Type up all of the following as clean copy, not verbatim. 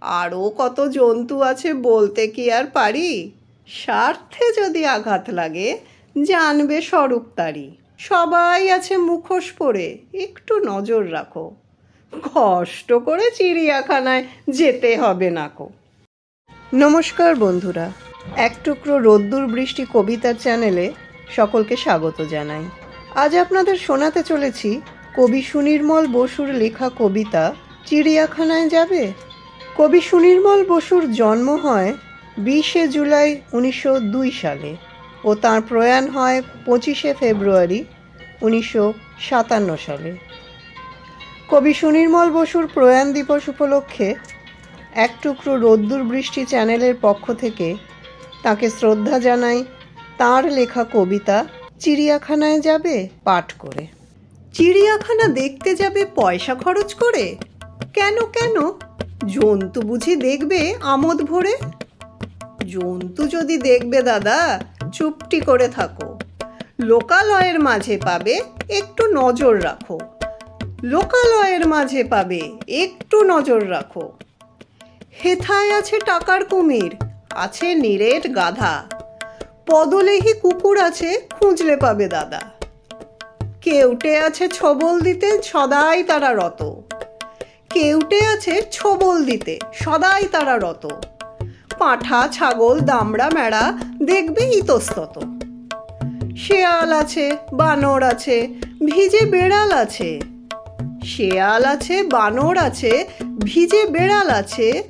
আরও কত জন্তু আছে বলতে কি আর পারি। স্বার্থে যদি আঘাত লাগে জানবে স্বরূপ তারি। সবাই আছে মুখোশ পরে, একটু নজর রাখো। কষ্ট করে চিড়িয়াখানায় যেতে হবে নাকো। নমস্কার বন্ধুরা, এক টুকরো রোদ্দুর বৃষ্টি কবিতার চ্যানেলে সকলকে স্বাগত জানাই। আজ আপনাদের শোনাতে চলেছি কবি সুনির্মল বসুর লেখা কবিতা চিড়িয়াখানায় যাবে। কবি সুনির্মল বসুর জন্ম হয় 20শে জুলাই 1902 সালে ও তাঁর প্রয়াণ হয় 25শে ফেব্রুয়ারি 1957 সালে। কবি সুনির্মল বসুর প্রয়াণ দিবস উপলক্ষে এক টুকরো রোদ্দুর বৃষ্টি চ্যানেলের পক্ষ থেকে তাকে শ্রদ্ধা জানাই তাঁর লেখা কবিতা চিড়িয়াখানায় যাবে পাঠ করে। চিড়িয়াখানা দেখতে যাবে পয়সা খরচ করে? কেন কেন? জন্তু বুঝি দেখবে আমোদ ভরে? জন্তু যদি দেখবে দাদা, চুপটি করে থাকো। লোকালয়ের মাঝে পাবে, একটু নজর রাখো। লোকালয়ের মাঝে পাবে, একটু নজর রাখো। হেথায় আছে টাকার কুমির, আছে নিরেট গাধা। পদলেহি কুকুর আছে, খুঁজলে পাবে দাদা। কেউটে আছে ছবল দিতে, সদাই তারা রত। কেউটে আছে ছবল দিতে, সদাই তারা রত। পাঁঠা, ছাগল, দামড়া, মেড়া দেখবে ইতস্তত। শেয়াল আছে, বানর আছে, ভিজে বেড়াল আছে। শেয়াল আছে, বানর আছে, ভিজে বেড়াল আছে।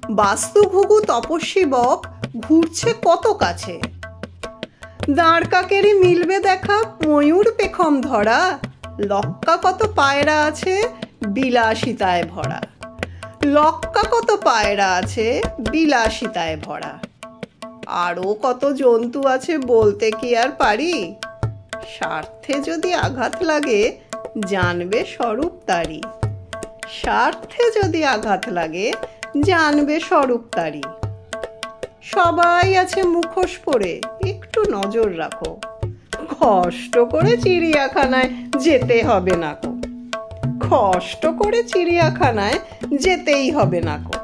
বাস্তু ঘুঘু তপস্বী বক ঘুরছে কত কাছে। দাঁড় কাকেরই মিলবে দেখা, ময়ূর পেখম ধরা। লক্কা কত পায়রা আছে, বিলাসিতায় ভরা। লক্কা কত পায়রা আছে, বিলাসিতায় ভরা। আরও কত জন্তু আছে বলতে কি আর পারি। স্বার্থে যদি আঘাত লাগে জানবে স্বরূপ তারি। স্বার্থে যদি আঘাত লাগে জানবে স্বরূপ তারি। সবাই আছে মুখোশ পরে, একটু নজর রাখো। কষ্ট করে চিড়িয়াখানায় যেতে হবে নাকো। কষ্ট করে চিড়িয়াখানায় যেতেই হবে নাকো।